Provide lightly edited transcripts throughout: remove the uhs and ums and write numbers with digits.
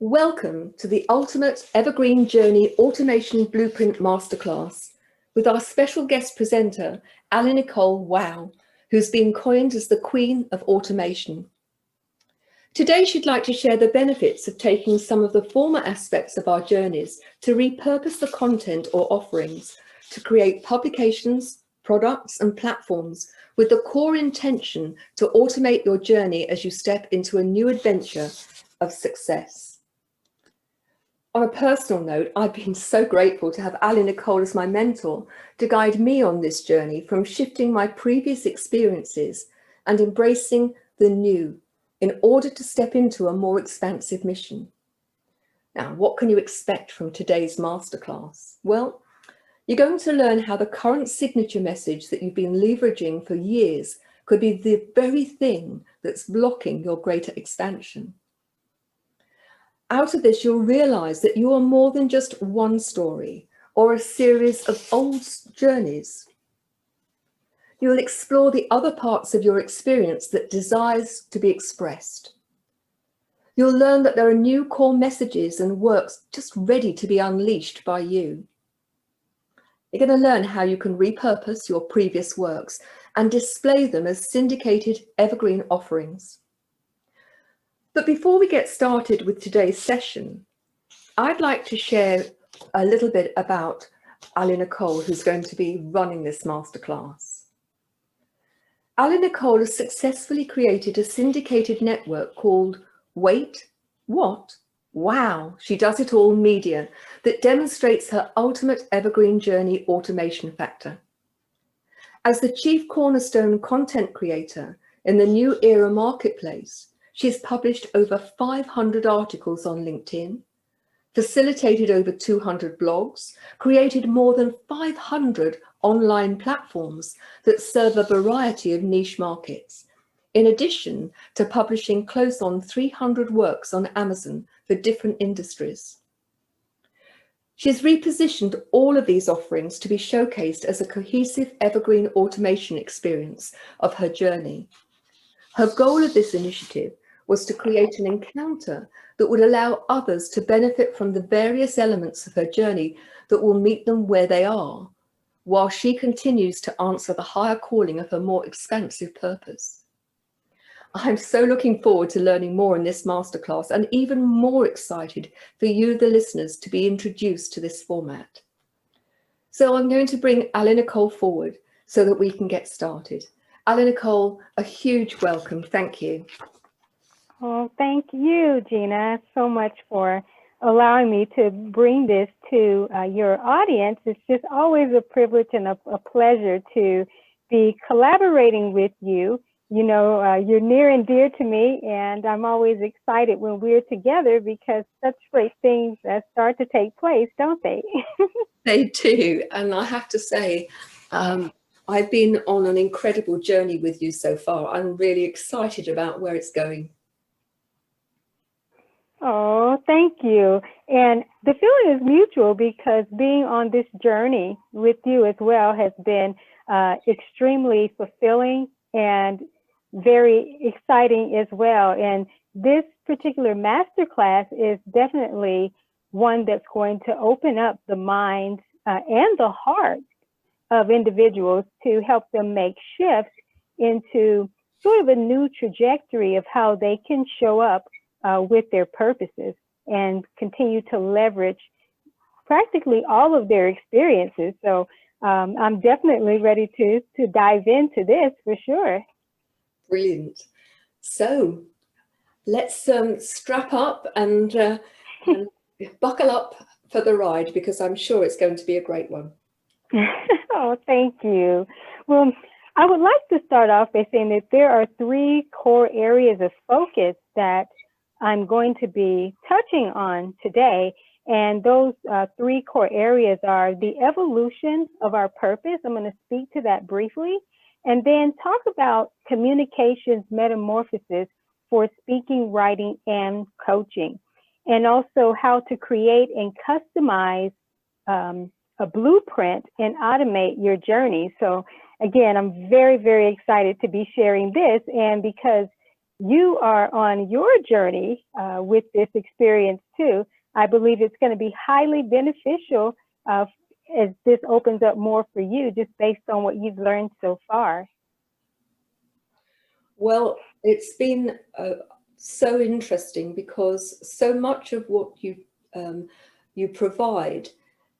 Welcome to the Ultimate Evergreen Journey Automation Blueprint Masterclass with our special guest presenter, AliNICOLE WOW, who's been coined as the Queen of Automation. Today, she'd like to share the benefits of taking some of the former aspects of our journeys to repurpose the content or offerings to create publications, products, and platforms with the core intention to automate your journey as you step into a new adventure of success. On a personal note, I've been so grateful to have AliNICOLE as my mentor to guide me on this journey from shifting my previous experiences and embracing the new in order to step into a more expansive mission. Now, what can you expect from today's masterclass? Well, you're going to learn how the current signature message that you've been leveraging for years could be the very thing that's blocking your greater expansion. Out of this, you'll realize that you are more than just one story or a series of old journeys. You'll explore the other parts of your experience that desires to be expressed. You'll learn that there are new core messages and works just ready to be unleashed by you. You're going to learn how you can repurpose your previous works and display them as syndicated evergreen offerings. But before we get started with today's session, I'd like to share a little bit about AliNICOLE, who's going to be running this masterclass. AliNICOLE has successfully created a syndicated network called Wait, What? Wow, She Does It All Media that demonstrates her ultimate evergreen journey automation factor. As the chief cornerstone content creator in the New Era marketplace, she's published over 500 articles on LinkedIn, facilitated over 200 blogs, created more than 500 online platforms that serve a variety of niche markets, in addition to publishing close on 300 works on Amazon for different industries. She's repositioned all of these offerings to be showcased as a cohesive evergreen automation experience of her journey. Her goal of this initiative was to create an encounter that would allow others to benefit from the various elements of her journey that will meet them where they are, while she continues to answer the higher calling of her more expansive purpose. I'm so looking forward to learning more in this masterclass and even more excited for you, the listeners, to be introduced to this format. So I'm going to bring AliNICOLE forward so that we can get started. AliNICOLE, a huge welcome. Thank you. Well, thank you, Gina, so much for allowing me to bring this to your audience. It's just always a privilege and a pleasure to be collaborating with you. You know, you're near and dear to me, and I'm always excited when we're together because such great things start to take place, don't they? They do, and I have to say, I've been on an incredible journey with you so far. I'm really excited about where it's going. Oh, thank you. And the feeling is mutual because being on this journey with you as well has been extremely fulfilling and very exciting as well. And this particular masterclass is definitely one that's going to open up the minds and the hearts of individuals to help them make shifts into sort of a new trajectory of how they can show up with their purposes and continue to leverage practically all of their experiences. So I'm definitely ready to dive into this for sure. Brilliant. So let's strap up and buckle up for the ride, because I'm sure it's going to be a great one. Oh, thank you. Well, I would like to start off by saying that there are three core areas of focus that I'm going to be touching on today. And those three core areas are the evolution of our purpose. I'm going to speak to that briefly, and then talk about communications metamorphosis for speaking, writing, and coaching, and also how to create and customize a blueprint and automate your journey. So again, I'm very, very excited to be sharing this, and because you are on your journey with this experience too, I believe it's going to be highly beneficial as this opens up more for you, just based on what you've learned so far. Well, it's been so interesting because so much of what you provide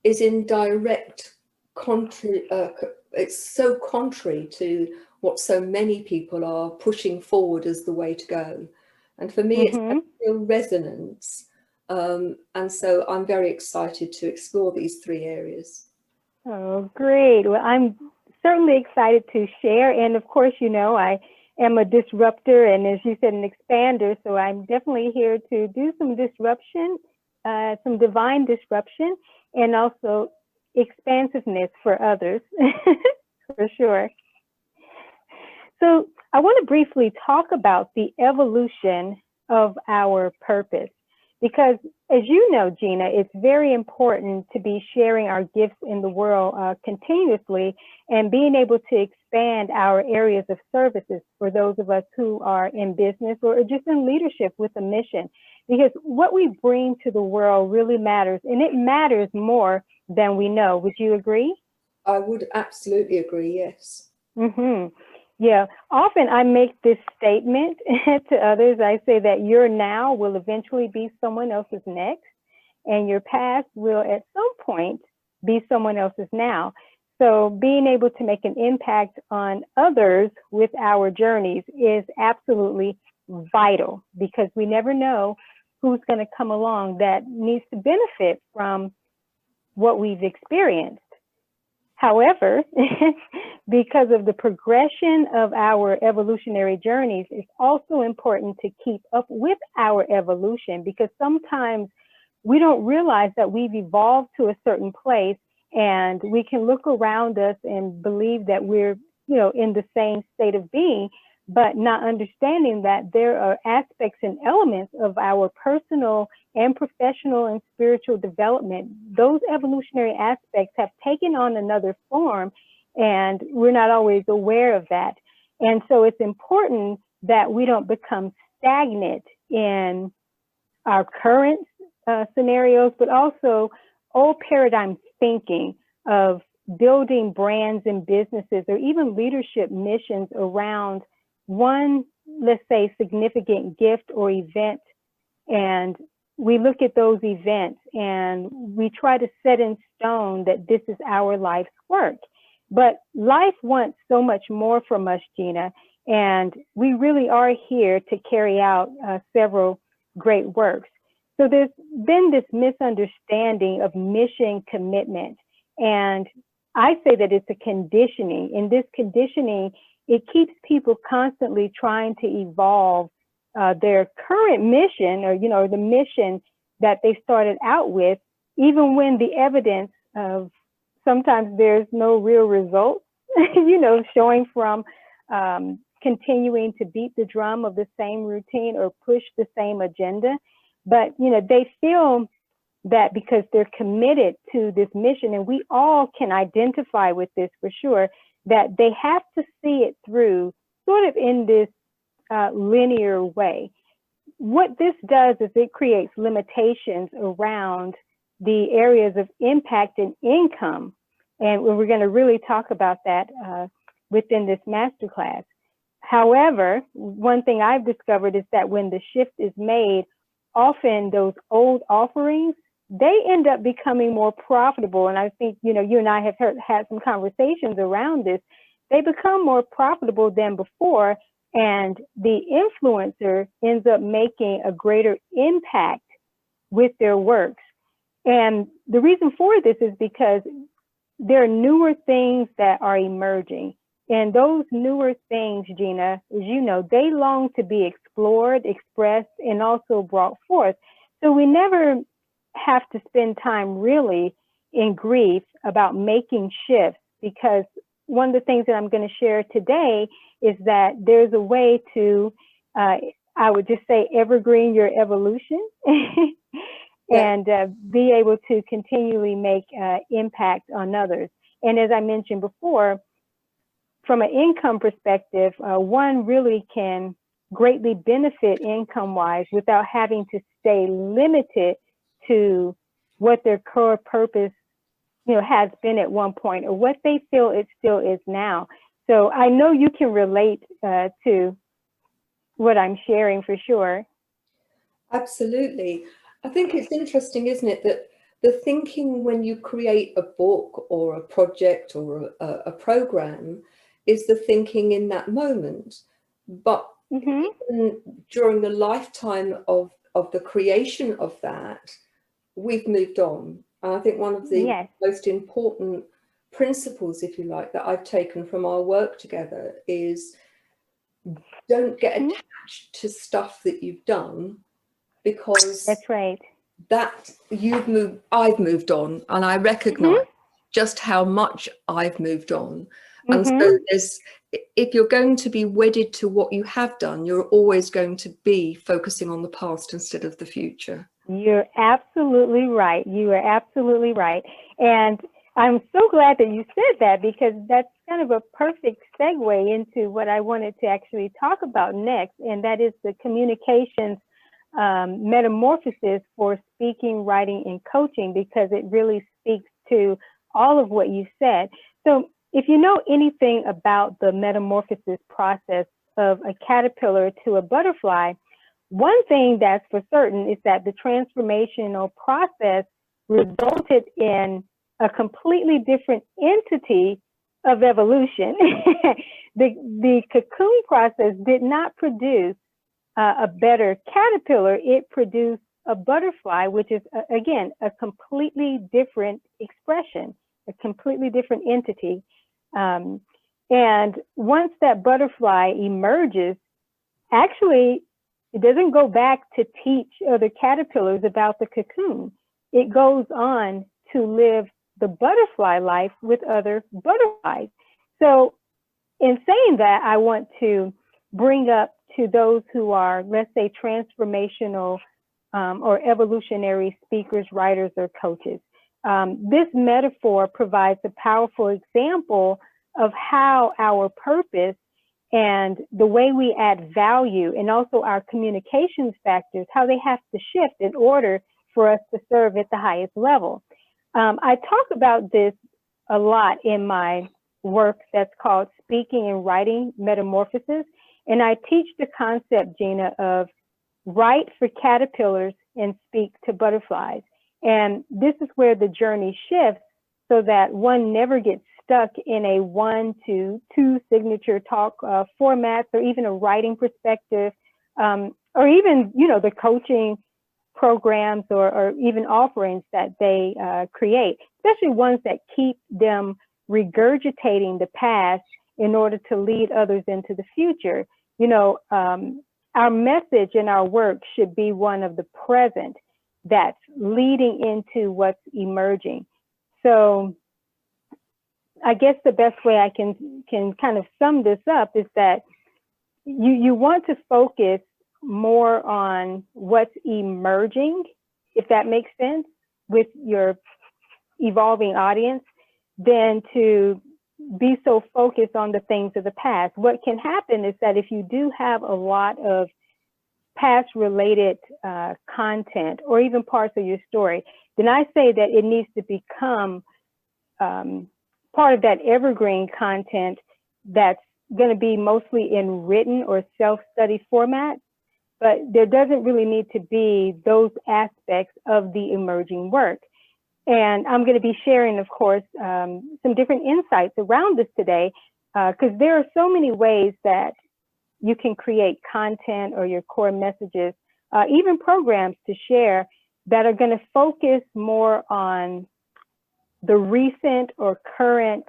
is in direct it's so contrary to what so many people are pushing forward as the way to go. And for me, it's a real resonance. And so I'm very excited to explore these three areas. Oh, great. Well, I'm certainly excited to share. And of course, you know, I am a disruptor and, as you said, an expander. So I'm definitely here to do some disruption, some divine disruption, and also expansiveness for others, for sure. So I want to briefly talk about the evolution of our purpose, because as you know, Gina, it's very important to be sharing our gifts in the world continuously and being able to expand our areas of services for those of us who are in business or just in leadership with a mission, because what we bring to the world really matters, and it matters more than we know. Would you agree? I would absolutely agree, yes. Yeah, often I make this statement to others. I say that your now will eventually be someone else's next, and your past will at some point be someone else's now. So being able to make an impact on others with our journeys is absolutely vital, because we never know who's going to come along that needs to benefit from what we've experienced. However, because of the progression of our evolutionary journeys, it's also important to keep up with our evolution, because sometimes we don't realize that we've evolved to a certain place, and we can look around us and believe that we're, you know, in the same state of being, but not understanding that there are aspects and elements of our personal and professional and spiritual development. Those evolutionary aspects have taken on another form, and we're not always aware of that. And so it's important that we don't become stagnant in our current scenarios, but also old paradigm thinking of building brands and businesses, or even leadership missions around one, let's say, significant gift or event. And we look at those events and we try to set in stone that this is our life's work. But life wants so much more from us, Gina, and we really are here to carry out several great works. So there's been this misunderstanding of mission commitment, and I say that it's a conditioning. In this conditioning, it keeps people constantly trying to evolve their current mission, or, you know, the mission that they started out with, even when the evidence of sometimes there's no real results, you know, showing from continuing to beat the drum of the same routine or push the same agenda. But, you know, they feel that because they're committed to this mission, and we all can identify with this for sure, that they have to see it through sort of in this linear way. What this does is it creates limitations around the areas of impact and income. And we're going to really talk about that within this masterclass. However, one thing I've discovered is that when the shift is made, often those old offerings, they end up becoming more profitable. And I think, you know, you and I have had some conversations around this. They become more profitable than before, and the influencer ends up making a greater impact with their works. And the reason for this is because there are newer things that are emerging. And those newer things, Gina, as you know, they long to be explored, expressed, and also brought forth. So we never have to spend time really in grief about making shifts, because one of the things that I'm going to share today is that there's a way to, I would just say, evergreen your evolution and be able to continually make impact on others. And as I mentioned before, from an income perspective, one really can greatly benefit income-wise without having to stay limited to what their core purpose, has been at one point, or what they feel it still is now. So I know you can relate to what I'm sharing for sure. Absolutely. I think it's interesting, isn't it, that the thinking when you create a book or a project or a program is the thinking in that moment. But even during the lifetime of the creation of that, we've moved on. And I think one of the most important principles, if you like, that I've taken from our work together is don't get attached to stuff that you've done, because that's right. That I've moved on, and I recognize just how much I've moved on. And so if you're going to be wedded to what you have done, you're always going to be focusing on the past instead of the future. You're absolutely right. You are absolutely right. And I'm so glad that you said that, because that's kind of a perfect segue into what I wanted to actually talk about next, and that is the communications metamorphosis for speaking, writing, and coaching, because it really speaks to all of what you said. So if you know anything about the metamorphosis process of a caterpillar to a butterfly, one thing that's for certain is that the transformational process resulted in a completely different entity of evolution. The cocoon process did not produce a better caterpillar. It produced a butterfly, which is, again, a completely different expression, a completely different entity. And once that butterfly emerges, actually, it doesn't go back to teach other caterpillars about the cocoon. It goes on to live the butterfly life with other butterflies. So in saying that, I want to bring up to those who are, let's say, transformational or evolutionary speakers, writers, or coaches. This metaphor provides a powerful example of how our purpose and the way we add value, and also our communications factors, how they have to shift in order for us to serve at the highest level. I talk about this a lot in my work that's called Speaking and Writing Metamorphosis. And I teach the concept, Gina, of write for caterpillars and speak to butterflies. And this is where the journey shifts so that one never gets stuck in a 1 to 2 signature talk formats, or even a writing perspective, or even, the coaching programs or even offerings that they create, especially ones that keep them regurgitating the past in order to lead others into the future. Our message and our work should be one of the present that's leading into what's emerging. So I guess the best way I can kind of sum this up is that you want to focus more on what's emerging, if that makes sense, with your evolving audience, than to be so focused on the things of the past. What can happen is that if you do have a lot of past related content, or even parts of your story, then I say that it needs to become part of that evergreen content that's going to be mostly in written or self-study format, but there doesn't really need to be those aspects of the emerging work. And I'm going to be sharing, of course, some different insights around this today, because there are so many ways that you can create content or your core messages, even programs to share that are going to focus more on the recent or current,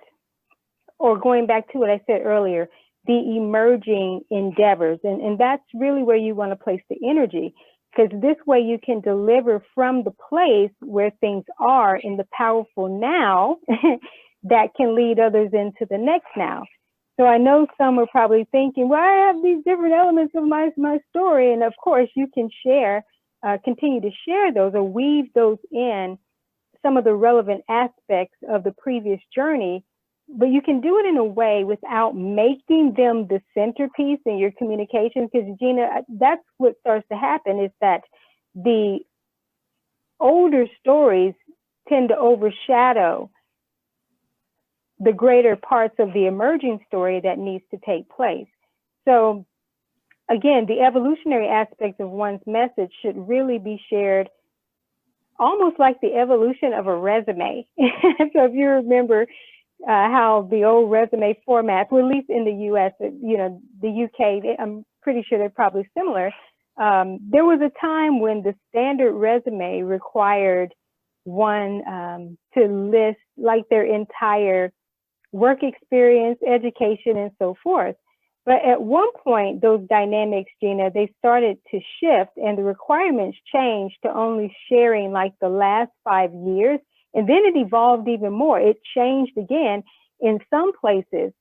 or going back to what I said earlier, the emerging endeavors. And that's really where you want to place the energy, because this way you can deliver from the place where things are in the powerful now that can lead others into the next now. So I know some are probably thinking, well, I have these different elements of my story. And of course you can share, continue to share those, or weave those in some of the relevant aspects of the previous journey but you can do it in a way without making them the centerpiece in your communications. Because Gina, that's what starts to happen, is that the older stories tend to overshadow the greater parts of the emerging story that needs to take place. So again, the evolutionary aspects of one's message should really be shared almost like the evolution of a resume. So if you remember how the old resume formats, well, at least in the US, you know, the UK, I'm pretty sure they're probably similar. There was a time when the standard resume required one to list like their entire work experience, education, and so forth. But at one point, those dynamics, Gina, they started to shift, and the requirements changed to only sharing like the last 5 years. And then it evolved even more. It changed again in some places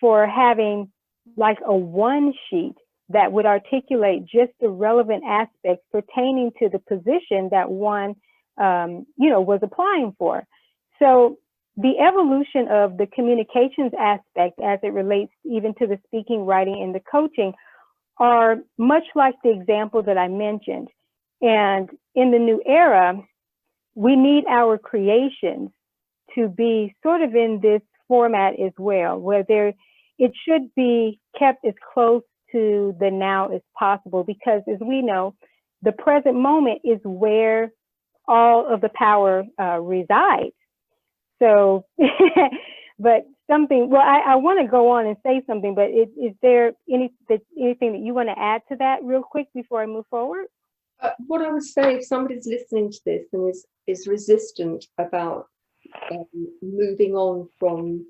for having like a one sheet that would articulate just the relevant aspects pertaining to the position that one, you know, was applying for. So the evolution of the communications aspect as it relates even to the speaking, writing, and the coaching are much like the example that I mentioned. And in the new era, we need our creations to be sort of in this format as well, where it should be kept as close to the now as possible, because as we know, the present moment is where all of the power resides. So, but something, well, I want to go on and say something, but is there anything that you want to add to that real quick before I move forward? What I would say, if somebody's listening to this and is resistant about moving on from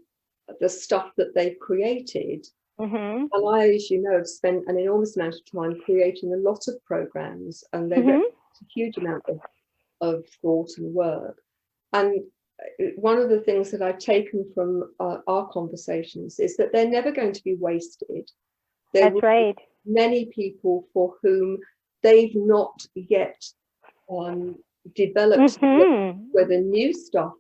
the stuff that they've created, and I, as you know, have spent an enormous amount of time creating a lot of programs, and they've a huge amount of thought and work. And one of the things that I've taken from our conversations is that they're never going to be wasted. That's right. Many people for whom they've not yet developed where the new stuff,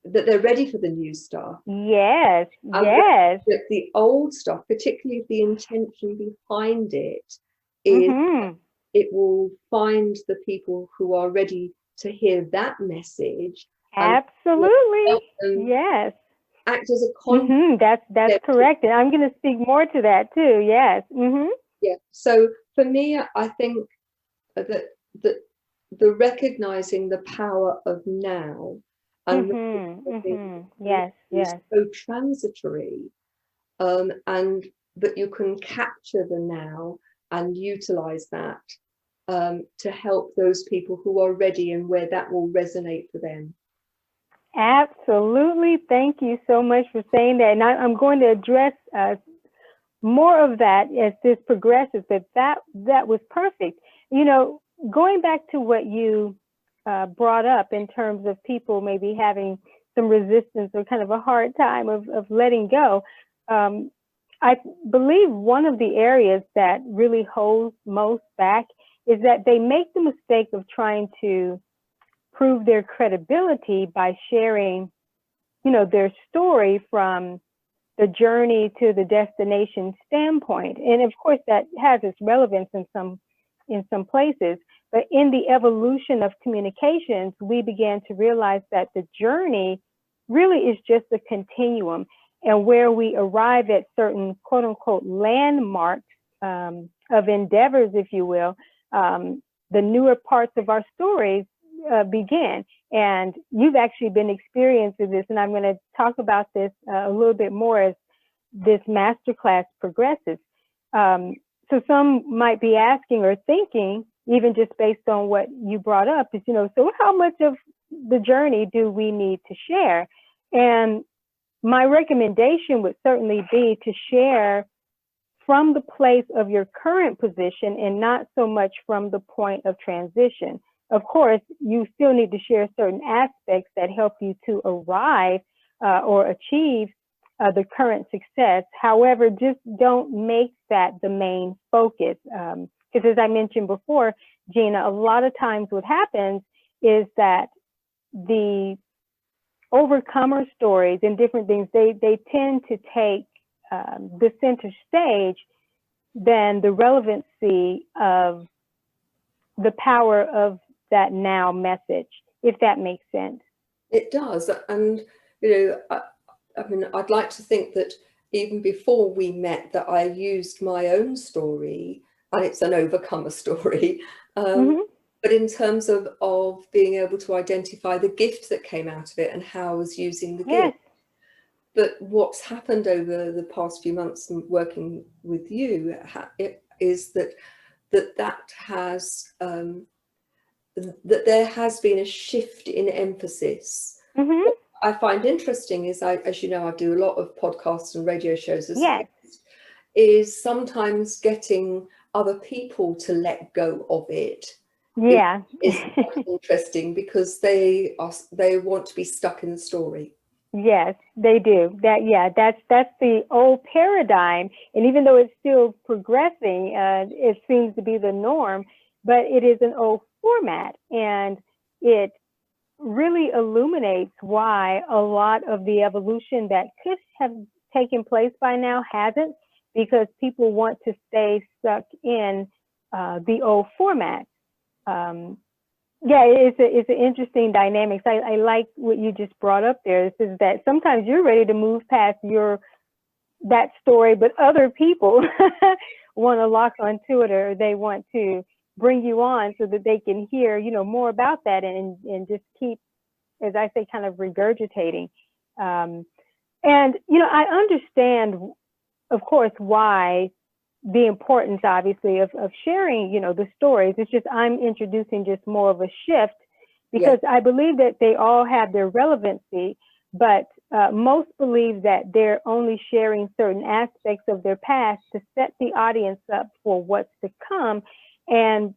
that they're ready for the new stuff. Yes, and yes. That the old stuff, particularly if the intention behind it is it will find the people who are ready to hear that message. Absolutely. Yes. Act as a conduit. That's correct. And I'm going to speak more to that too. Yes. Yeah. So for me, I think that the recognizing the power of now and yes, so transitory, and that you can capture the now and utilize that to help those people who are ready and where that will resonate for them. Absolutely. Thank you so much for saying that. And I'm going to address more of that as this progresses, but that was perfect. You know, going back to what you brought up in terms of people maybe having some resistance or kind of a hard time of letting go, I believe one of the areas that really holds most back is that they make the mistake of trying to prove their credibility by sharing, you know, their story from the journey to the destination standpoint. And of course, that has its relevance in some places. But in the evolution of communications, we began to realize that the journey really is just a continuum, and where we arrive at certain quote unquote landmarks of endeavors, if you will, the newer parts of our stories begin. And you've actually been experiencing this, and I'm going to talk about this a little bit more as this masterclass progresses. So some might be asking or thinking, even just based on what you brought up, is, you know, so how much of the journey do we need to share? And my recommendation would certainly be to share from the place of your current position and not so much from the point of transition. Of course, you still need to share certain aspects that help you to arrive or achieve the current success. However, just don't make that the main focus. Because as I mentioned before, Gina, a lot of times what happens is that the overcomer stories and different things, they tend to take the center stage than the relevancy of the power of that now message, if that makes sense. It does. And, you know, I mean, I'd like to think that even before we met, that I used my own story, and it's an overcomer story. But in terms of being able to identify the gift that came out of it and how I was using the gift. But what's happened over the past few months and working with you is that there has been a shift in emphasis. What I find interesting is, as you know, I do a lot of podcasts and radio shows as well, is sometimes getting other people to let go of it. Is interesting because they want to be stuck in the story. Yes, they do. That's the old paradigm, and even though it's still progressing, it seems to be the norm. But it is an old format, and it really illuminates why a lot of the evolution that could have taken place by now hasn't, because people want to stay stuck in the old format. It's an interesting dynamics. I like what you just brought up there. This is that sometimes you're ready to move past that story, but other people want to lock onto it, or they want to bring you on so that they can hear, more about that and just keep, as I say, kind of regurgitating. And, I understand, of course, why the importance, obviously, of sharing, the stories. It's just I'm introducing just more of a shift, because I believe that they all have their relevancy, but most believe that they're only sharing certain aspects of their past to set the audience up for what's to come, and,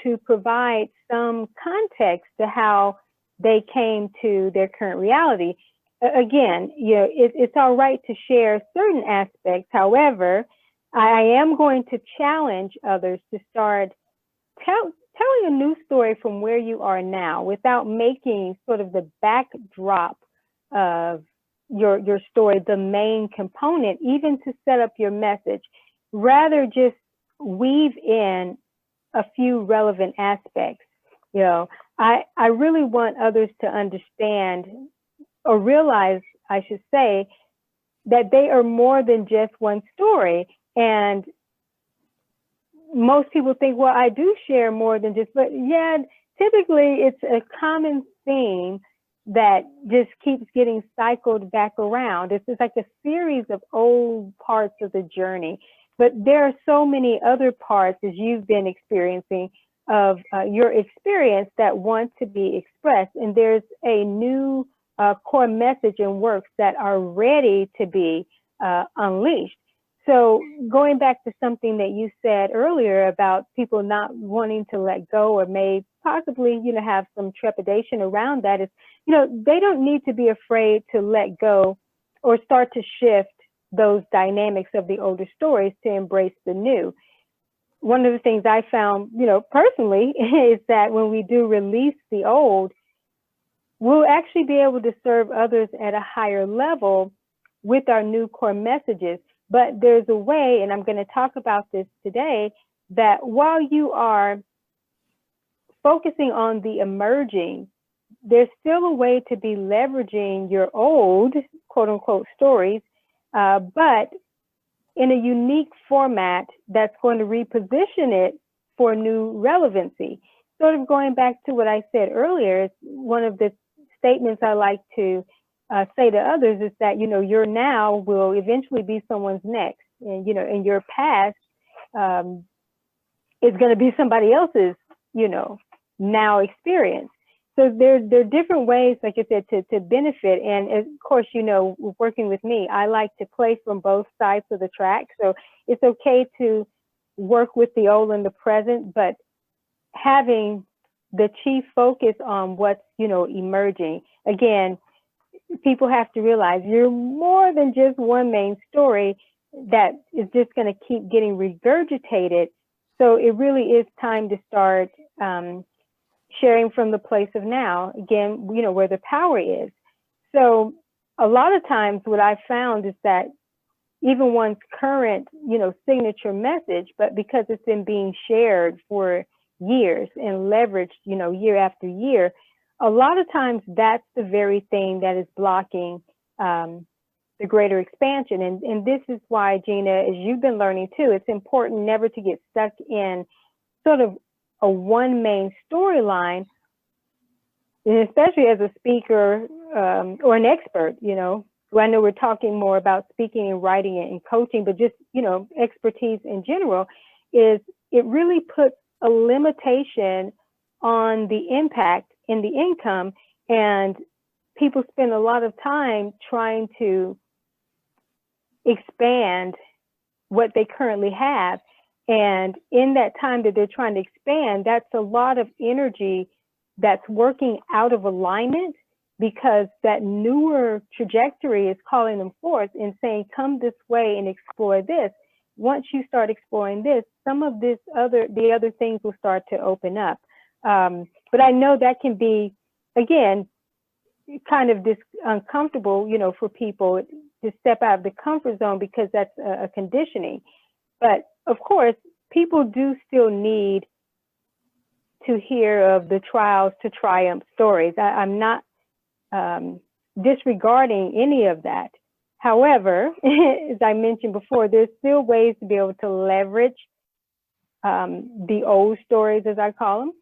to provide some context to how they came to their current reality. Again, it's all right to share certain aspects. However, I am going to challenge others to start telling a new story from where you are now, without making sort of the backdrop of your story the main component, even to set up your message. Rather, just weave in a few relevant aspects. I really want others to understand, or realize, I should say, that they are more than just one story. And most people think, well, I do share more than just, but yeah, typically it's a common theme that just keeps getting cycled back around. It's like a series of old parts of the journey, but there are so many other parts, as you've been experiencing, of your experience that want to be expressed. And there's a new core message and works that are ready to be unleashed. So going back to something that you said earlier about people not wanting to let go, or may possibly, have some trepidation around that, is, they don't need to be afraid to let go or start to shift those dynamics of the older stories to embrace the new. One of the things I found, personally, is that when we do release the old, we'll actually be able to serve others at a higher level with our new core messages. But there's a way, and I'm going to talk about this today, that while you are focusing on the emerging, there's still a way to be leveraging your old, quote unquote, stories, but in a unique format that's going to reposition it for new relevancy. Sort of going back to what I said earlier, it's one of the statements I like to say to others is that, your now will eventually be someone's next. And, and your past is going to be somebody else's, now experience. So there are different ways, like I said, to benefit. And of course, working with me, I like to play from both sides of the track. So it's okay to work with the old and the present, but having the chief focus on what's, emerging. Again, people have to realize you're more than just one main story that is just going to keep getting regurgitated. So it really is time to start sharing from the place of now, again, where the power is. So a lot of times what I found is that even one's current, signature message, but because it's been being shared for years and leveraged, year after year, a lot of times that's the very thing that is blocking the greater expansion. And this is why, Gina, as you've been learning too, it's important never to get stuck in sort of a one main storyline, and especially as a speaker or an expert, I know we're talking more about speaking and writing and coaching, but just, expertise in general, is it really puts a limitation on the impact and the income. And people spend a lot of time trying to expand what they currently have. And in that time that they're trying to expand, that's a lot of energy that's working out of alignment, because that newer trajectory is calling them forth and saying, come this way and explore this. Once you start exploring this, some of the other things will start to open up. But I know that can be, again, kind of uncomfortable, for people to step out of the comfort zone, because that's a conditioning. But of course, people do still need to hear of the trials to triumph stories. I'm not disregarding any of that. However, as I mentioned before, there's still ways to be able to leverage the old stories, as I call them,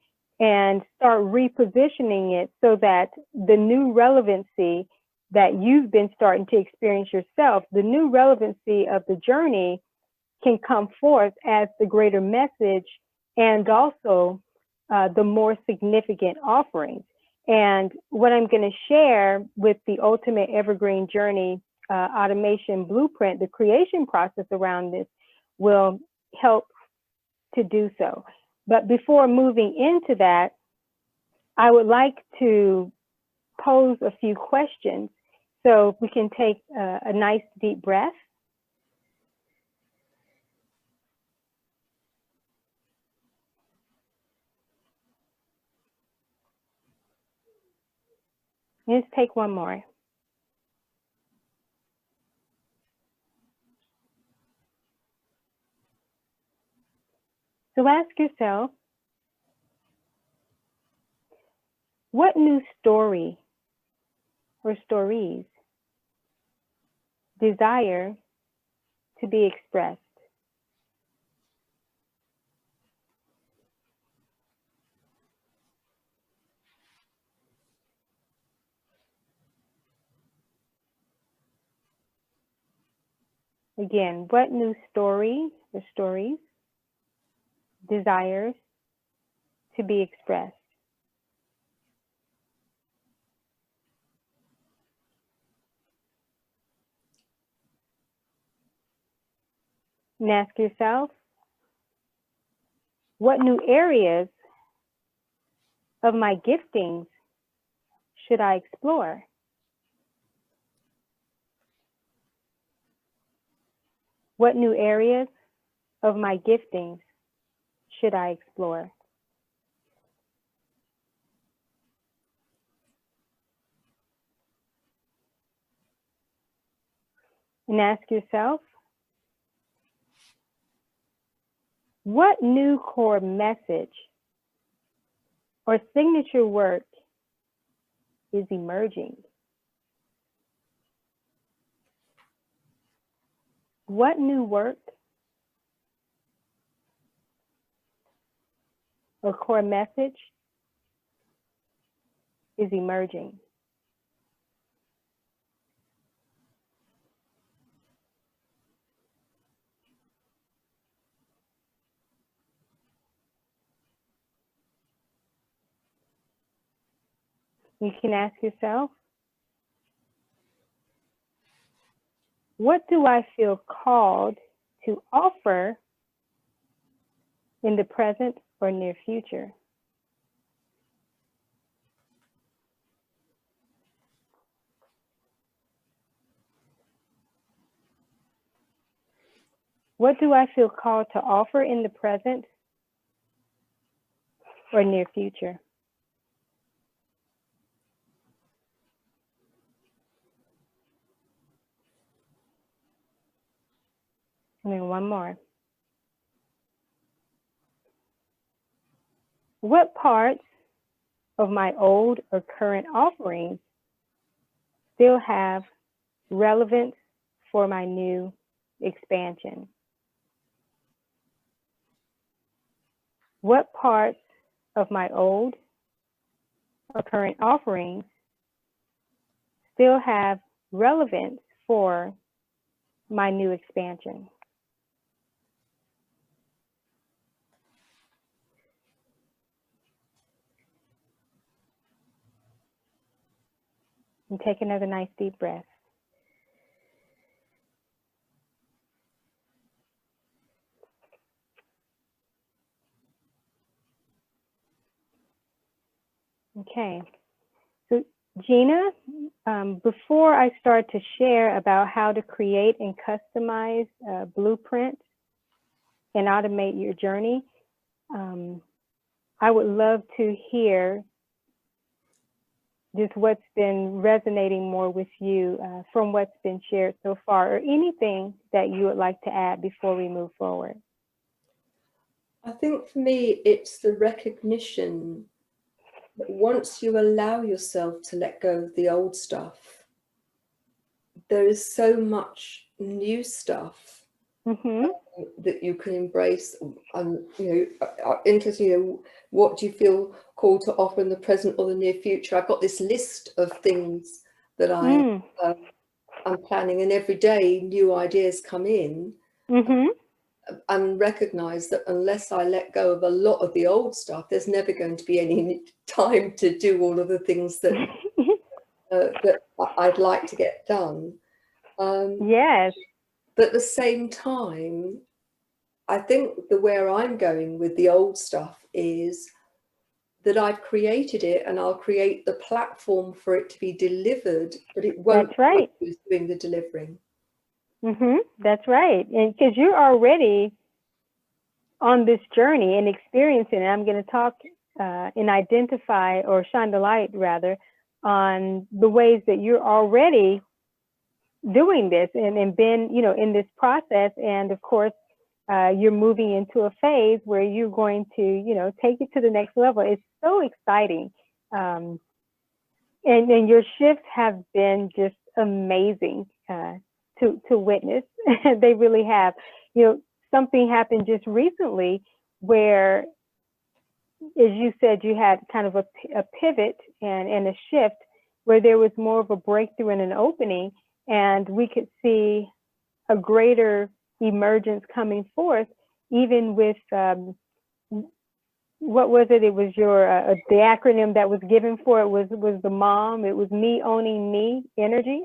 and start repositioning it so that the new relevancy that you've been starting to experience yourself, the new relevancy of the journey, can come forth as the greater message and also the more significant offerings. And what I'm going to share with the Ultimate Evergreen Journey Automation Blueprint, the creation process around this, will help to do so. But before moving into that, I would like to pose a few questions. So we can take a nice deep breath. Let's take one more. So ask yourself, what new story or stories desire to be expressed? Again, what new story or stories desires to be expressed? And ask yourself, what new areas of my giftings should I explore? What new areas of my giftings should I explore? And ask yourself, what new core message or signature work is emerging? What new work or core message is emerging? You can ask yourself, what do I feel called to offer in the present or near future? What do I feel called to offer in the present or near future? And then one more. What parts of my old or current offerings still have relevance for my new expansion? What parts of my old or current offerings still have relevance for my new expansion? And take another nice deep breath. Okay. So Gina, before I start to share about how to create and customize blueprints and automate your journey, I would love to hear just what's been resonating more with you from what's been shared so far, or anything that you would like to add before we move forward. I think for me, it's the recognition that once you allow yourself to let go of the old stuff, there is so much new stuff that you can embrace. Interesting, what do you feel called to offer in the present or the near future? I've got this list of things that I'm planning, and every day new ideas come in. And recognize that unless I let go of a lot of the old stuff, there's never going to be any time to do all of the things that that I'd like to get done. Yes. But at the same time, I think where I'm going with the old stuff is that I've created it, and I'll create the platform for it to be delivered, but it won't That's right. be who's doing the delivering. That's right. And because you're already on this journey and experiencing it, I'm going to talk and identify, or shine the light rather, on the ways that you're already doing this and been, in this process. And of course, you're moving into a phase where you're going to, take it to the next level. It's so exciting. And your shifts have been just amazing to witness. They really have. Something happened just recently where, as you said, you had kind of a pivot and a shift where there was more of a breakthrough and an opening, and we could see a greater emergence coming forth, even with what was it? It was your the acronym that was given for it was the MOM. It was me owning me energy.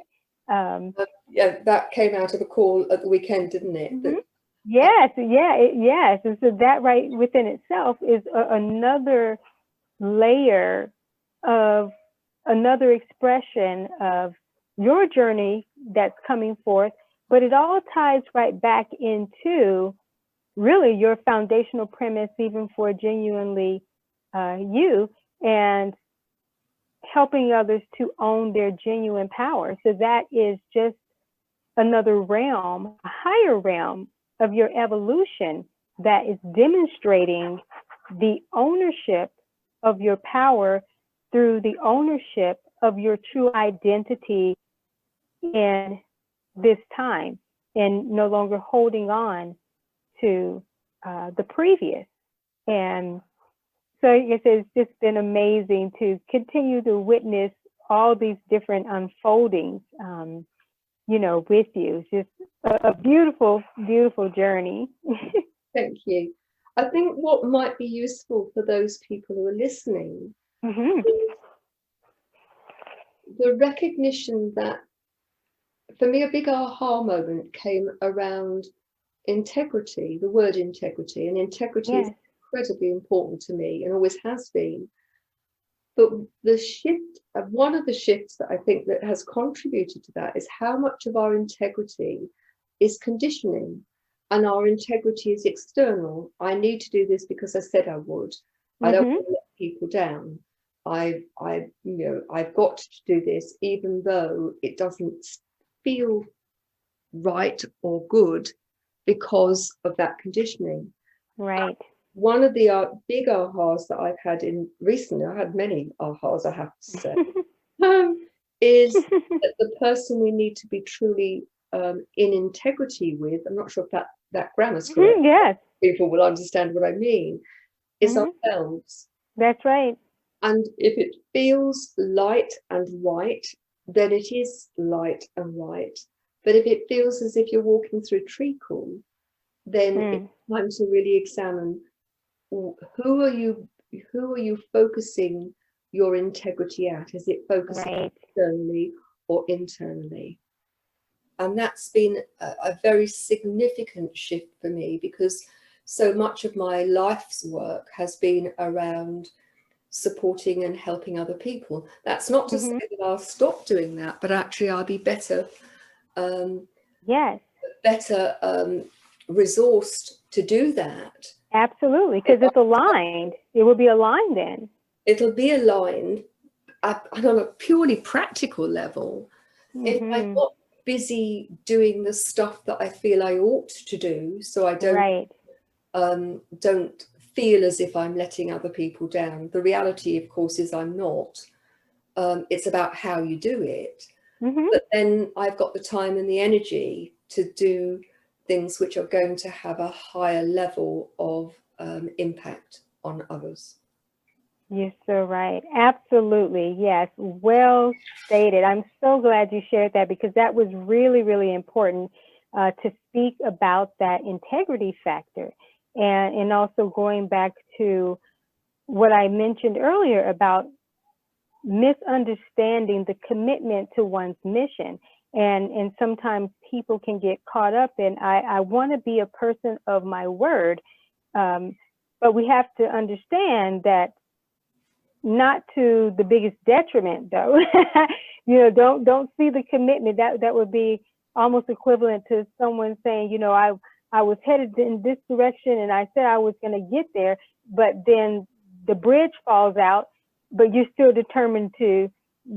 Yeah, that came out of the call at the weekend, didn't it? Yes, yes. And so that right within itself is another layer of another expression of your journey that's coming forth, but it all ties right back into really your foundational premise, even for genuinely you, and helping others to own their genuine power. So that is just another realm, a higher realm of your evolution that is demonstrating the ownership of your power through the ownership of your true identity in this time, and no longer holding on to the previous. And so it's just been amazing to continue to witness all these different unfoldings, with you. It's just a beautiful, beautiful journey. Thank you. I think what might be useful for those people who are listening is the recognition that, for me, a big aha moment came around integrity, the word integrity. And integrity is incredibly important to me and always has been. But the shift, one of the shifts that I think that has contributed to that is how much of our integrity is conditioning, and our integrity is external. I need to do this because I said I would. I don't want to let people down. I've got to do this, even though it doesn't feel right or good, because of that conditioning. Right. One of the big ahas that I've had recently, I had many ahas, I have to say, is that the person we need to be truly in integrity with, I'm not sure if that grammar's correct. Yes. People will understand what I mean, is ourselves. That's right. And if it feels light and right, then it is light and right. But if it feels as if you're walking through treacle, then it's time to really examine who are you focusing your integrity at? Is it focusing externally or internally? And that's been a very significant shift for me, because so much of my life's work has been around supporting and helping other people. That's not to say that I'll stop doing that, but actually I'll be better resourced to do that. Absolutely, because it's aligned. It will be aligned then. It'll be aligned on a purely practical level. If I'm not busy doing the stuff that I feel I ought to do, so I don't feel as if I'm letting other people down. The reality, of course, is I'm not. It's about how you do it. But then I've got the time and the energy to do things which are going to have a higher level of impact on others. You're so right. Absolutely. Yes. Well stated. I'm so glad you shared that, because that was really, really important to speak about that integrity factor. And also going back to what I mentioned earlier about misunderstanding the commitment to one's mission. And sometimes people can get caught up in, I want to be a person of my word. But we have to understand that not to the biggest detriment, though. Don't see the commitment. That would be almost equivalent to someone saying, I was headed in this direction and I said I was going to get there, but then the bridge falls out, but you're still determined to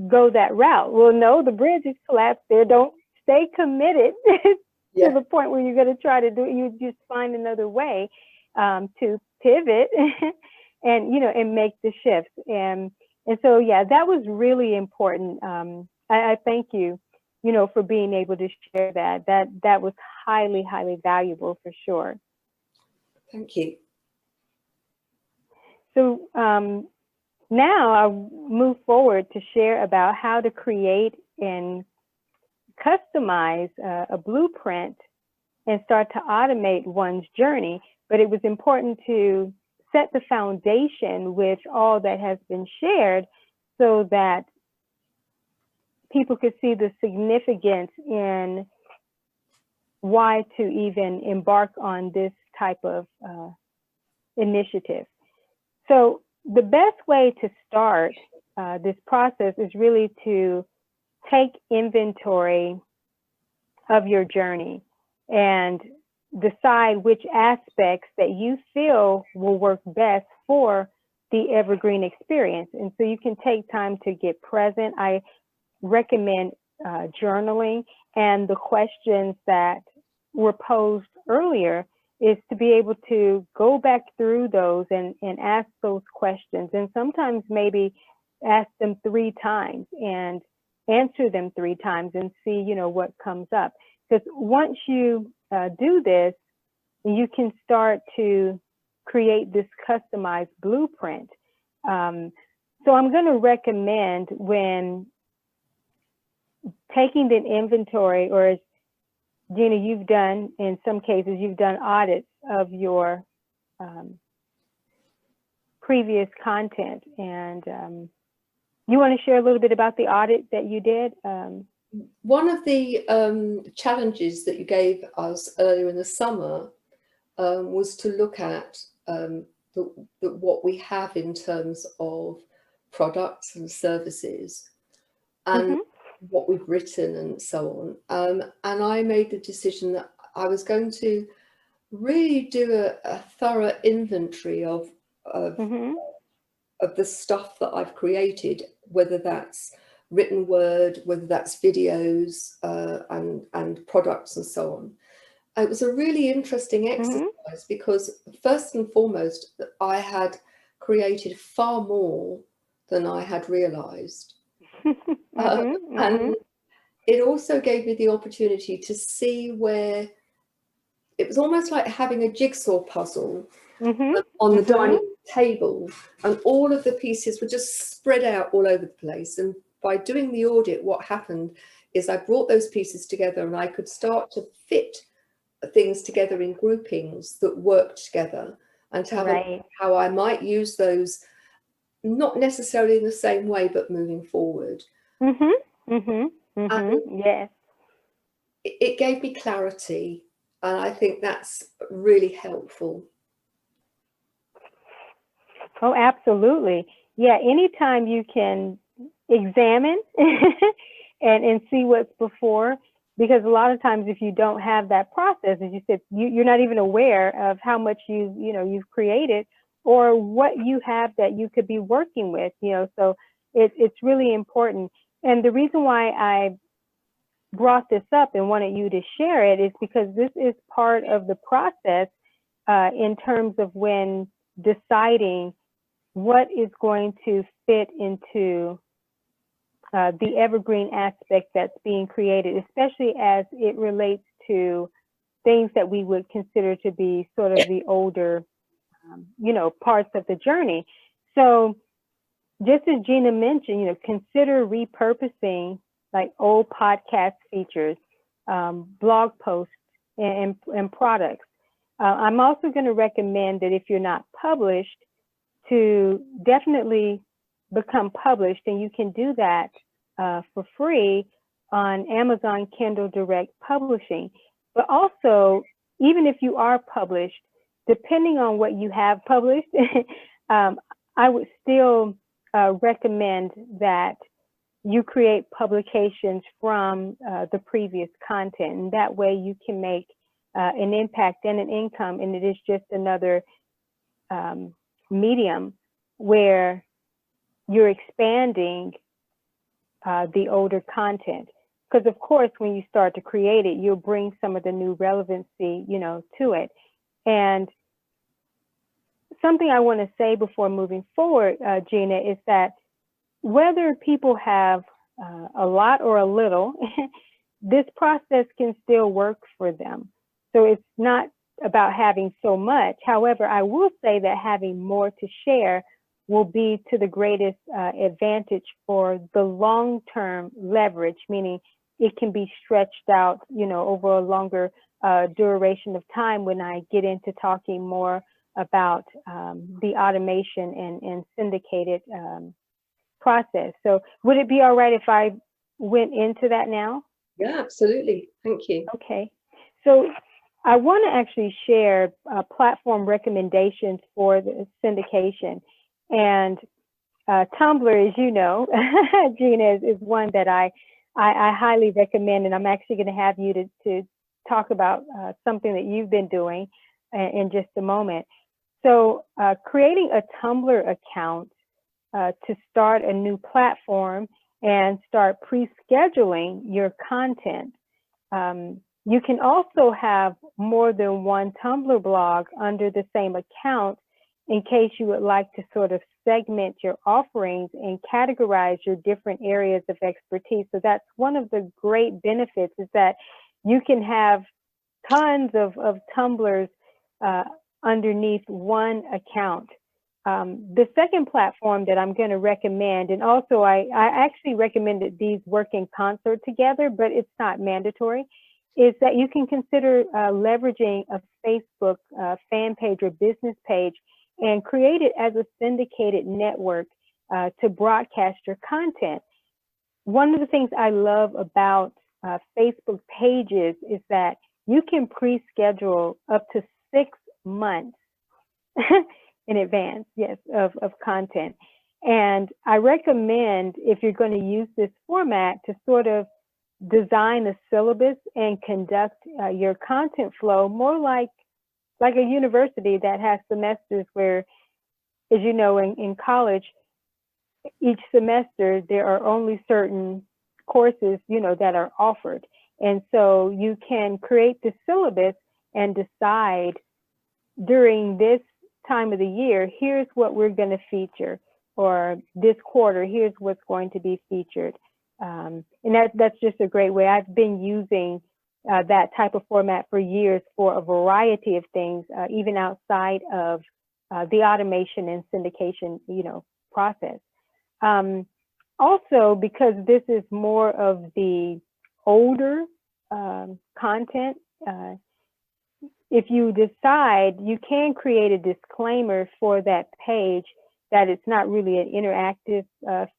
go that route. Well, no, the bridge is collapsed there. Don't stay committed to the point where you're going to try to do it. You just find another way to pivot and make the shifts. And so, yeah, that was really important. I thank you, for being able to share that. That was highly, highly valuable for sure. Thank you. So now I'll move forward to share about how to create and customize a blueprint and start to automate one's journey. But it was important to set the foundation with all that has been shared so that people could see the significance in why to even embark on this type of initiative. So the best way to start this process is really to take inventory of your journey and decide which aspects that you feel will work best for the Evergreen experience. And so you can take time to get present. I recommend journaling, and the questions that were posed earlier is to be able to go back through those and ask those questions, and sometimes maybe ask them 3 times and answer them 3 times and see, what comes up. Because once you do this, you can start to create this customized blueprint. So I'm going to recommend, when taking the inventory, or as Gina, you've done, in some cases, you've done audits of your previous content. And you want to share a little bit about the audit that you did? One of the challenges that you gave us earlier in the summer was to look at what we have in terms of products and services, and what we've written and so on. And I made the decision that I was going to really do a thorough inventory of the stuff that I've created, whether that's written word, whether that's videos and products and so on. It was a really interesting exercise because first and foremost, I had created far more than I had realized. And it also gave me the opportunity to see where it was almost like having a jigsaw puzzle on the dining table, and all of the pieces were just spread out all over the place. And by doing the audit, what happened is I brought those pieces together and I could start to fit things together in groupings that worked together, and to have a look at how I might use those, not necessarily in the same way, but moving forward. Yes. It gave me clarity, and I think that's really helpful. Oh, absolutely. Yeah, anytime you can examine and see what's before, because a lot of times if you don't have that process, as you said, you're not even aware of how much you've created or what you have that you could be working with, so it's really important. And the reason why I brought this up and wanted you to share it is because this is part of the process in terms of when deciding what is going to fit into the evergreen aspect that's being created, especially as it relates to things that we would consider to be sort of the older, parts of the journey. So just as Gina mentioned, consider repurposing like old podcast features, blog posts, and products. I'm also going to recommend that if you're not published, to definitely become published, and you can do that for free on Amazon Kindle Direct Publishing. But also, even if you are published, depending on what you have published, I would still recommend that you create publications from the previous content, and that way you can make an impact and an income, and it is just another medium where you're expanding the older content. Because of course, when you start to create it, you'll bring some of the new relevancy, to it. And something I want to say before moving forward, Gina, is that whether people have a lot or a little, this process can still work for them. So it's not about having so much. However, I will say that having more to share will be to the greatest advantage for the long-term leverage, meaning it can be stretched out, over a longer duration of time when I get into talking more about the automation and syndicated process. So would it be all right if I went into that now? Yeah, absolutely. Thank you. Okay. So I want to actually share platform recommendations for the syndication. And Tumblr, as you know, Gina, is one that I highly recommend. And I'm actually going to have you to talk about something that you've been doing in just a moment. So creating a Tumblr account to start a new platform and start pre-scheduling your content. You can also have more than one Tumblr blog under the same account in case you would like to sort of segment your offerings and categorize your different areas of expertise. So that's one of the great benefits, is that you can have tons of Tumblrs underneath one account. The second platform that I'm going to recommend, and also I actually recommend that these work in concert together, but it's not mandatory, is that you can consider leveraging a Facebook fan page or business page and create it as a syndicated network to broadcast your content. One of the things I love about Facebook pages is that you can pre-schedule up to 6 months in advance, yes, of content. And I recommend, if you're going to use this format, to sort of design a syllabus and conduct your content flow more like a university that has semesters where, as you know, in college, each semester there are only certain courses, that are offered. And so you can create the syllabus and decide during this time of the year, here's what we're going to feature, or this quarter, here's what's going to be featured. And that's just a great way. I've been using that type of format for years for a variety of things, even outside of the automation and syndication, process. Also, because this is more of the older content, if you decide, you can create a disclaimer for that page that it's not really an interactive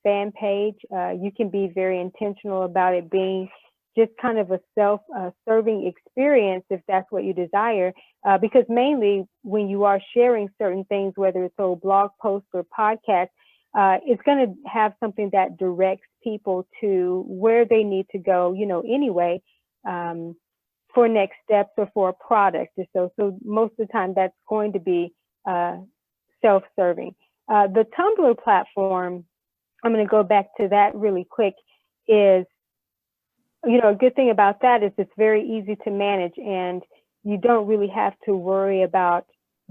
fan page. You can be very intentional about it being just kind of a self-serving experience if that's what you desire, because mainly when you are sharing certain things, whether it's a blog post or podcast, it's going to have something that directs people to where they need to go, anyway, for next steps or for a product or so. So most of the time that's going to be self-serving. The Tumblr platform, I'm going to go back to that really quick, is, a good thing about that is it's very easy to manage, and you don't really have to worry about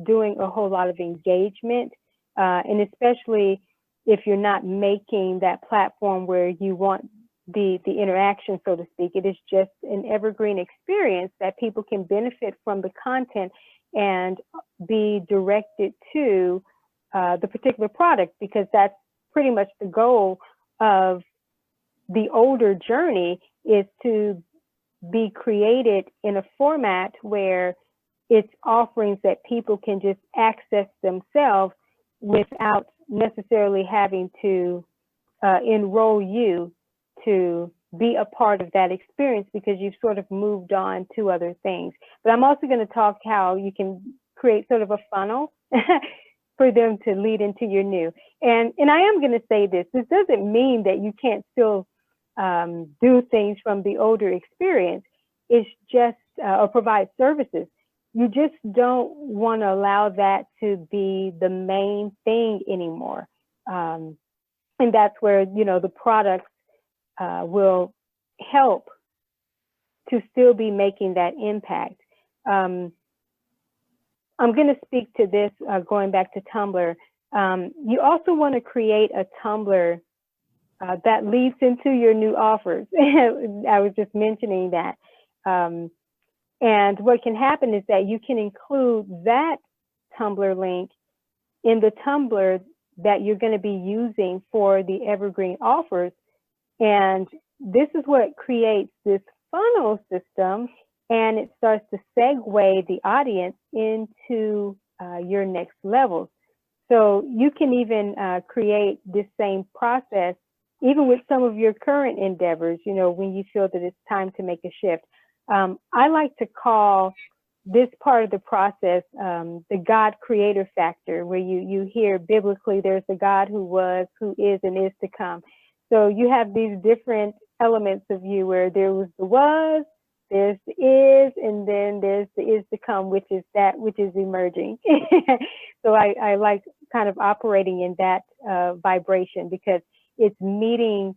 doing a whole lot of engagement, and especially if you're not making that platform where you want the interaction, so to speak. It is just an evergreen experience that people can benefit from the content and be directed to the particular product, because that's pretty much the goal of the older journey, is to be created in a format where it's offerings that people can just access themselves without necessarily having to enroll you to be a part of that experience, because you've sort of moved on to other things. But I'm also going to talk how you can create sort of a funnel for them to lead into your new. And I am going to say this doesn't mean that you can't still do things from the older experience. It's just, or provide services. You just don't want to allow that to be the main thing anymore. And that's where, the products will help to still be making that impact. I'm going to speak to this going back to Tumblr. You also want to create a Tumblr that leads into your new offers. I was just mentioning that. And what can happen is that you can include that Tumblr link in the Tumblr that you're going to be using for the evergreen offers. And this is what creates this funnel system, and it starts to segue the audience into your next levels. So you can even create this same process even with some of your current endeavors, when you feel that it's time to make a shift. I like to call this part of the process the God creator factor, where you hear biblically there's the God who was, who is, and is to come. So you have these different elements of you where there was the was, there's the is, and then there's the is to come, which is that which is emerging. So I like kind of operating in that vibration, because it's meeting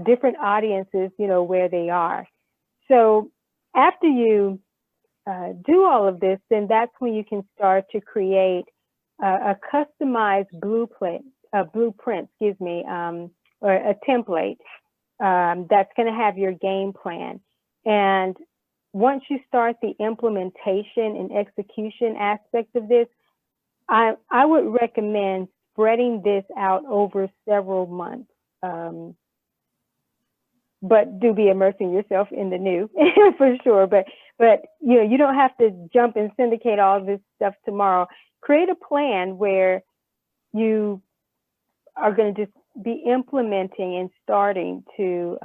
different audiences, where they are. So after you do all of this, then that's when you can start to create a customized blueprint, or a template that's going to have your game plan. And once you start the implementation and execution aspect of this, I would recommend spreading this out over several months. But do be immersing yourself in the new for sure. But you don't have to jump and syndicate all this stuff tomorrow. Create a plan where you are going to just be implementing and starting to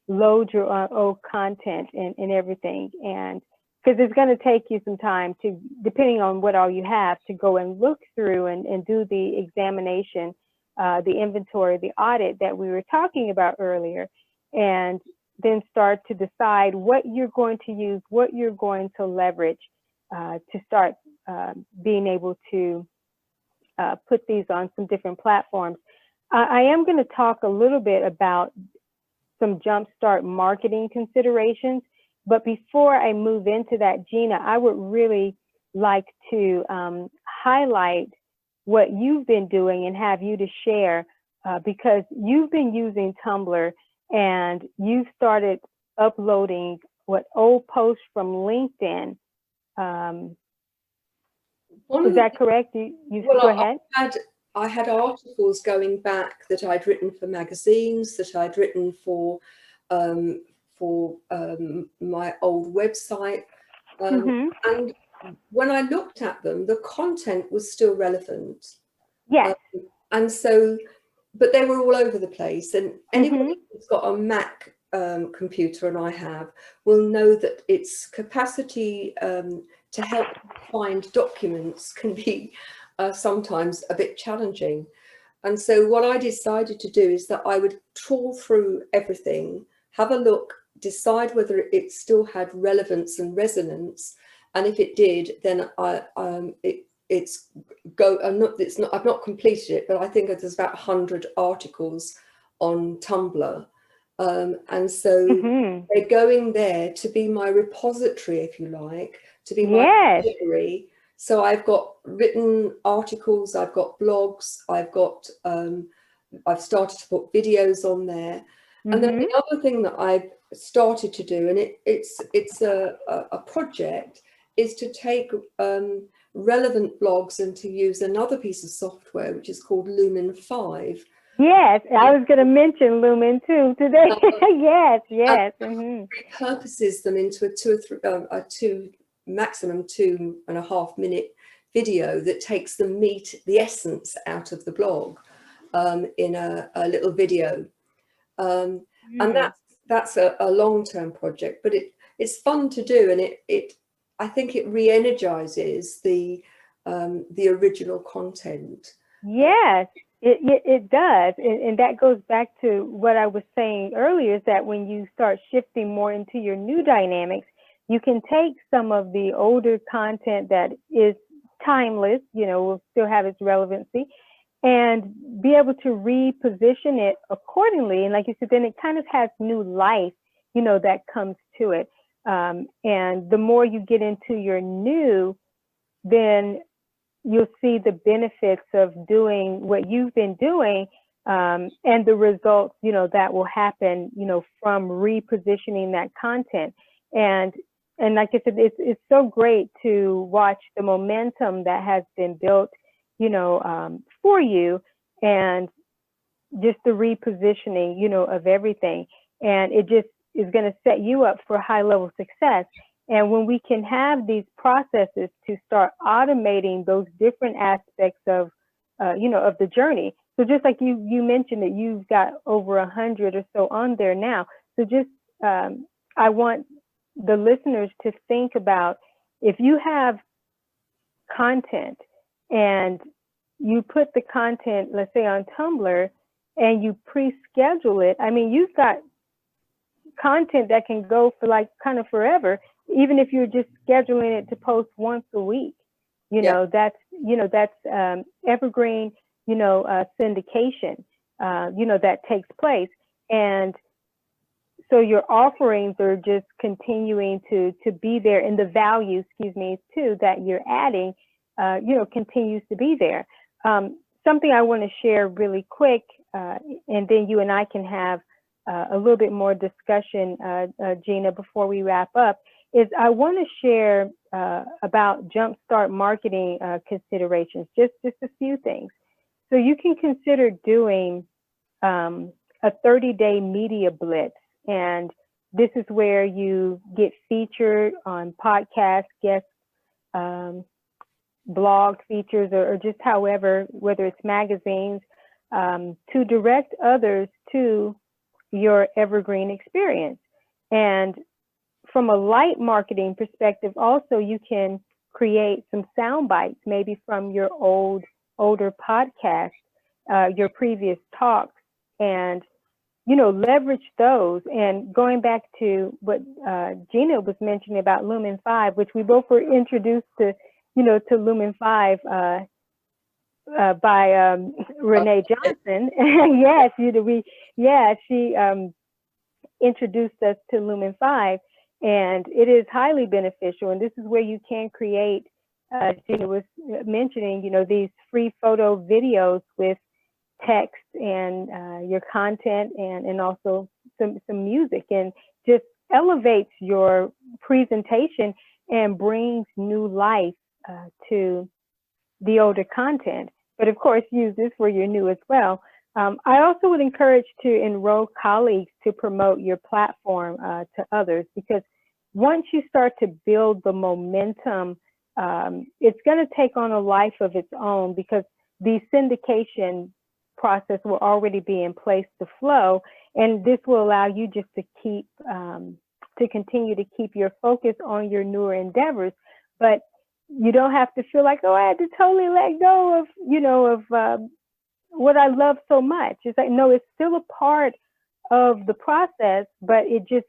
load your own content and everything. And because it's going to take you some time to, depending on what all you have, to go and look through and do the examination, the inventory, the audit that we were talking about earlier, and then start to decide what you're going to use, what you're going to leverage to start being able to put these on some different platforms. I am going to talk a little bit about some Jumpstart marketing considerations. But before I move into that, Gina, I would really like to highlight what you've been doing and have you to share, because you've been using Tumblr and you've started uploading old posts from LinkedIn. Is that correct? You well, go ahead. I had articles going back that I'd written for magazines, that I'd written for my old website. And when I looked at them, the content was still relevant. Yes. And so, but they were all over the place. And anybody who's got a Mac computer, and I have, will know that its capacity to help find documents can be sometimes a bit challenging. And so what I decided to do is that I would trawl through everything, have a look, decide whether it still had relevance and resonance. And if it did, then I've not completed it, but I think there's about 100 articles on Tumblr. And so they're going there to be my repository, if you like, to be my library. So I've got written articles, I've got blogs, I've started to put videos on there. And then the other thing that I've started to do, and it's a project, is to take relevant blogs and to use another piece of software, which is called Lumen 5. Yes, I was going to mention Lumen too today. Yes. Repurposes them into a maximum 2.5 minute video that takes the meat, the essence out of the blog in a little video. And that's a long-term project, but it's fun to do, and I think it re-energizes the original content. Yes, it does, and that goes back to what I was saying earlier, is that when you start shifting more into your new dynamics, you can take some of the older content that is timeless, will still have its relevancy, and be able to reposition it accordingly. And like you said, then it kind of has new life, that comes to it. And the more you get into your new, then you'll see the benefits of doing what you've been doing, and the results, that will happen, from repositioning that content. And like I said, it's so great to watch the momentum that has been built, for you, and just the repositioning, of everything. And it just is going to set you up for high level success. And when we can have these processes to start automating those different aspects of, of the journey. So just like you mentioned that you've got over 100 or so on there now. So just, I want the listeners to think about, if you have content and you put the content, let's say on Tumblr, and you pre-schedule it, I mean, you've got content that can go for like kind of forever, even if you're just scheduling it to post once a week. That's evergreen, syndication, that takes place. And so your offerings are just continuing to be there, and the value, too, that you're adding, continues to be there. Something I want to share really quick, and then you and I can have a little bit more discussion, Gina, before we wrap up, is I want to share about Jumpstart marketing considerations, just a few things. So you can consider doing a 30-day media blitz. And this is where you get featured on podcasts, guest blog features, or just however, whether it's magazines, to direct others to your evergreen experience. And from a light marketing perspective, also you can create some sound bites, maybe from your older podcast, your previous talks, and leverage those. And going back to what Gina was mentioning about Lumen 5, which we both were introduced to, to Lumen 5 by Renee Johnson. Yes, she introduced us to Lumen 5, and it is highly beneficial. And this is where you can create, Gina was mentioning, you know, these free photo videos with text and your content and also some music, and just elevates your presentation and brings new life to the older content. But of course, use this for your new as well. I also would encourage to enroll colleagues to promote your platform to others, because once you start to build the momentum, it's going to take on a life of its own, because the syndication process will already be in place to flow, and this will allow you just to keep to continue to keep your focus on your newer endeavors. But you don't have to feel like, oh, I had to totally let go of, you know, of what I love so much. It's like, no, it's still a part of the process, but it just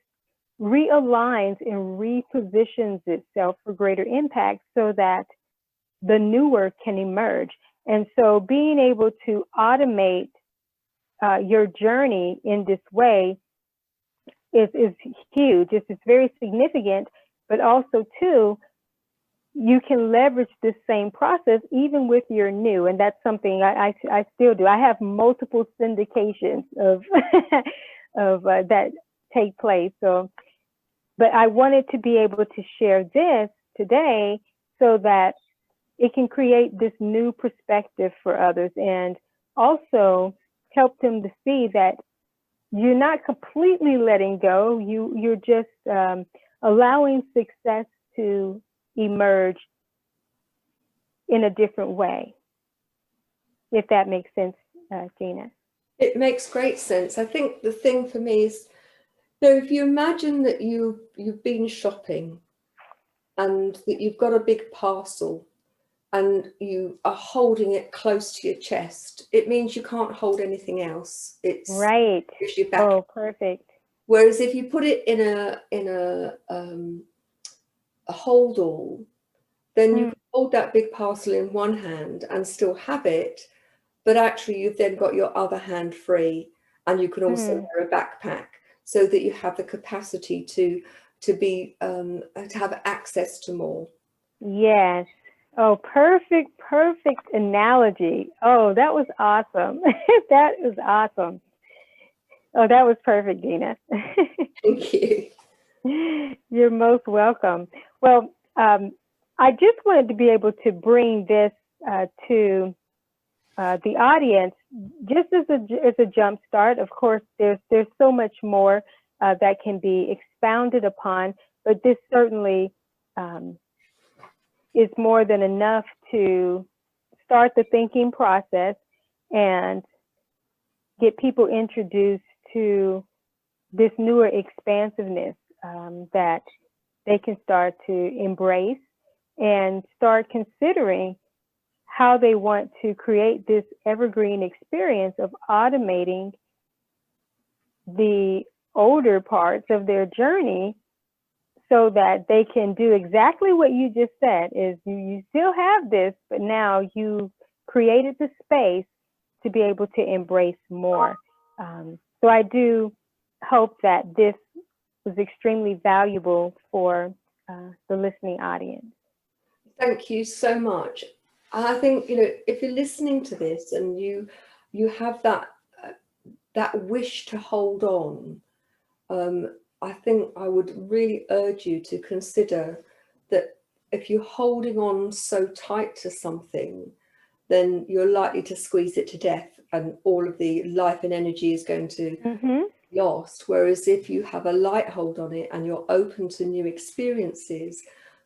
realigns and repositions itself for greater impact so that the newer can emerge. And so being able to automate your journey in this way is huge. It's very significant, but also too, you can leverage this same process even with your new, and that's something I still do. I have multiple syndications of of that take place. So, but I wanted to be able to share this today so that it can create this new perspective for others, and also help them to see that you're not completely letting go. You're just allowing success to emerge in a different way, if that makes sense, Gina. It makes great sense. I think the thing for me is, you know, if you imagine that you've been shopping and that you've got a big parcel and you are holding it close to your chest, it means you can't hold anything else. It's right. Your back. Oh, perfect. Whereas if you put it in a hold all, then you can hold that big parcel in one hand and still have it, but actually you've then got your other hand free, and you can also wear a backpack so that you have the capacity to have access to more. Yes. Oh, perfect analogy. Oh, that was awesome. That is awesome. Oh, that was perfect, Dina. Thank you. You're most welcome. Well, I just wanted to be able to bring this to the audience, just as a jump start. Of course, there's so much more that can be expounded upon, but this certainly is more than enough to start the thinking process and get people introduced to this newer expansiveness that they can start to embrace and start considering how they want to create this evergreen experience of automating the older parts of their journey, so that they can do exactly what you just said, is you still have this, but now you created the space to be able to embrace more. So I do hope that this was extremely valuable for the listening audience. Thank you so much. I think, you know, if you're listening to this and you have that wish to hold on, I think I would really urge you to consider that if you're holding on so tight to something, then you're likely to squeeze it to death, and all of the life and energy is going to be lost. Whereas if you have a light hold on it and you're open to new experiences,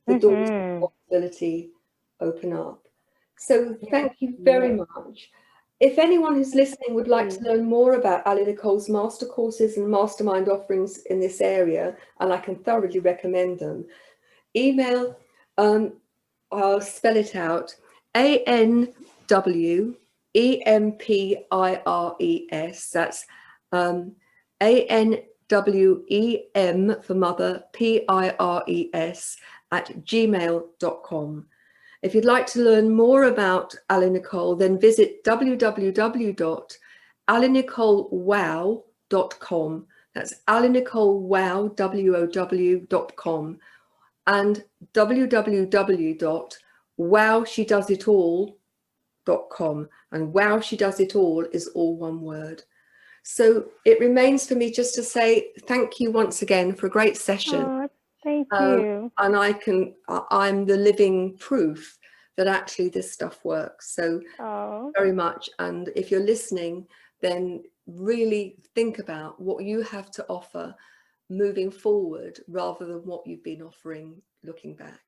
the doors of possibility open up. So thank you very much. If anyone who's listening would like to learn more about AliNICOLE's master courses and mastermind offerings in this area, and I can thoroughly recommend them, email, I'll spell it out, ANWEMPIRES, that's ANWEM for mother, PIRES @gmail.com. If you'd like to learn more about AliNICOLE, then visit www.alinicolewow.com That's AliNICOLE WOW.com and www.wowshedoesitall.com, and wow, she does it all is all one word. So it remains for me just to say thank you once again for a great session. Oh, thank you. And I'm the living proof that actually this stuff works. So very much. And if you're listening, then really think about what you have to offer moving forward rather than what you've been offering looking back.